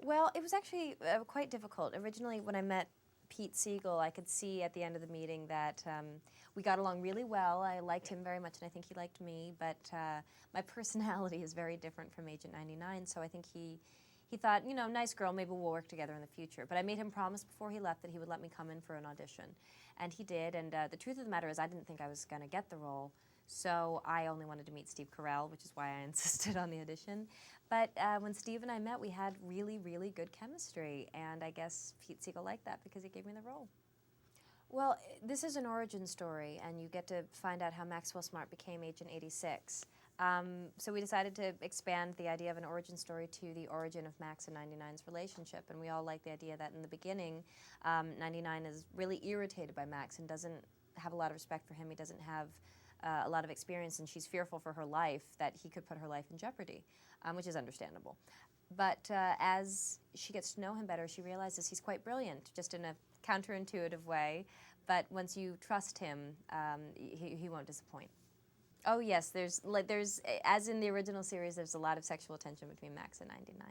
Well, it was actually quite difficult. Originally, when I met Pete Siegel, I could see at the end of the meeting that we got along really well. I liked him very much, and I think he liked me, but my personality is very different from Agent 99, so I think he thought, you know, nice girl, maybe we'll work together in the future. But I made him promise before he left that he would let me come in for an audition. And he did, and the truth of the matter is I didn't think I was going to get the role, so I only wanted to meet Steve Carell, which is why I insisted on the audition. But when Steve and I met, we had really, really good chemistry, and I guess Pete Siegel liked that because he gave me the role. Well, this is an origin story, and you get to find out how Maxwell Smart became Agent 86. So we decided to expand the idea of an origin story to the origin of Max and 99's relationship, and we all like the idea that in the beginning, 99 is really irritated by Max and doesn't have a lot of respect for him. He doesn't have a lot of experience, and she's fearful for her life, that he could put her life in jeopardy, which is understandable. But as she gets to know him better, she realizes he's quite brilliant, just in a counterintuitive way. But once you trust him, he won't disappoint. Oh yes, there's as in the original series, there's a lot of sexual tension between Max and 99.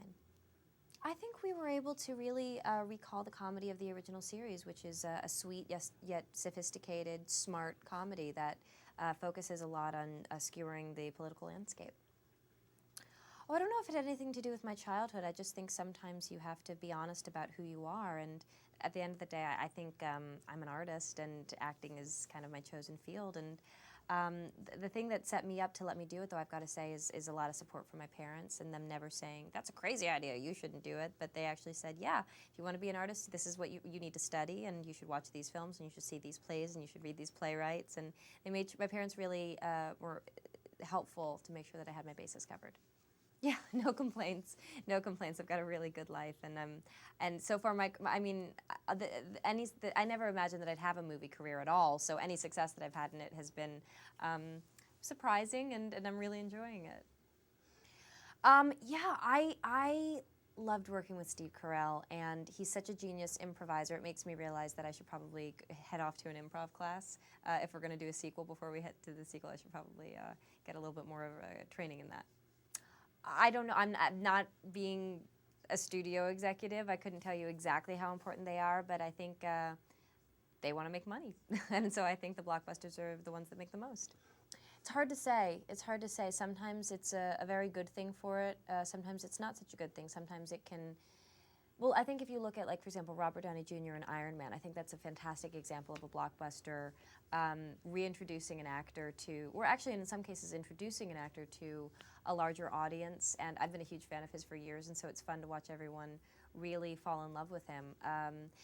I think we were able to really recall the comedy of the original series, which is a sweet yet sophisticated, smart comedy that focuses a lot on skewering the political landscape. Oh, I don't know if it had anything to do with my childhood. I just think sometimes you have to be honest about who you are, and at the end of the day, I think I'm an artist, and acting is kind of my chosen field. And the thing that set me up to let me do it, though, I've got to say, is a lot of support from my parents, and them never saying, that's a crazy idea, you shouldn't do it, but they actually said, yeah, if you want to be an artist, this is what you need to study, and you should watch these films, and you should see these plays, and you should read these playwrights. And they made, my parents really were helpful to make sure that I had my bases covered. Yeah, no complaints. No complaints. I've got a really good life, and so far, I never imagined that I'd have a movie career at all. So any success that I've had in it has been surprising, and I'm really enjoying it. Yeah, I loved working with Steve Carell, and he's such a genius improviser. It makes me realize that I should probably head off to an improv class if we're going to do a sequel. Before we head to the sequel, I should probably get a little bit more of training in that. I don't know. I'm not being a studio executive. I couldn't tell you exactly how important they are, but I think they want to make money. And so I think the blockbusters are the ones that make the most. It's hard to say. It's hard to say. Sometimes it's a very good thing for it. Sometimes it's not such a good thing. Sometimes it can... Well, I think if you look at, like, for example, Robert Downey Jr. in Iron Man, I think that's a fantastic example of a blockbuster reintroducing an actor to, or actually in some cases introducing an actor to a larger audience. And I've been a huge fan of his for years, and so it's fun to watch everyone really fall in love with him.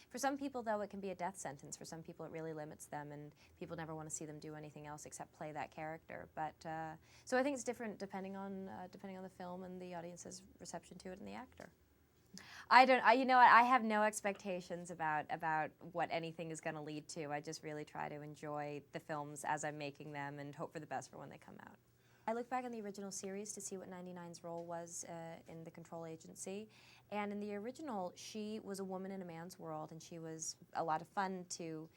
For some people, though, it can be a death sentence. For some people, it really limits them, and people never want to see them do anything else except play that character. But so I think it's different depending on the film and the audience's reception to it and the actor. You know what, I have no expectations about what anything is going to lead to. I just really try to enjoy the films as I'm making them and hope for the best for when they come out. I look back on the original series to see what 99's role was in the control agency. And in the original, she was a woman in a man's world, and she was a lot of fun to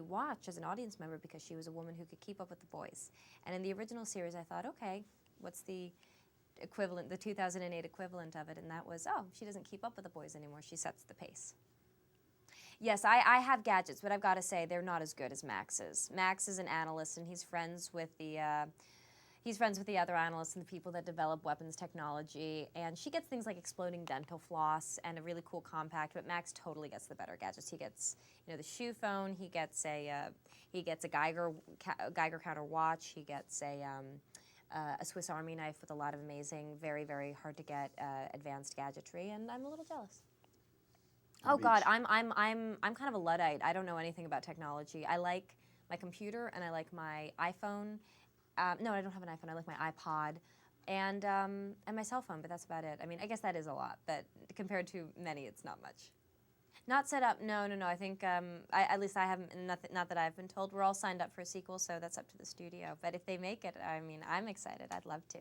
watch as an audience member because she was a woman who could keep up with the boys. And in the original series, I thought, okay, what's the equivalent, the 2008 equivalent of it, and that was, oh, she doesn't keep up with the boys anymore, she sets the pace. Yes, I have gadgets, but I've got to say they're not as good as Max's. Max is an analyst, and he's friends with the other analysts and the people that develop weapons technology, and she gets things like exploding dental floss and a really cool compact, but Max totally gets the better gadgets. He gets, you know, the shoe phone, he gets a Geiger counter watch, he gets a Swiss Army knife with a lot of amazing, very, very hard to get advanced gadgetry, and I'm a little jealous. Oh God, I'm kind of a Luddite. I don't know anything about technology. I like my computer and I like my iPhone. No, I don't have an iPhone. I like my iPod and my cell phone, but that's about it. I mean, I guess that is a lot, but compared to many, it's not much. Not set up, no. I think, at least I haven't, not that I've been told. We're all signed up for a sequel, so that's up to the studio. But if they make it, I mean, I'm excited. I'd love to.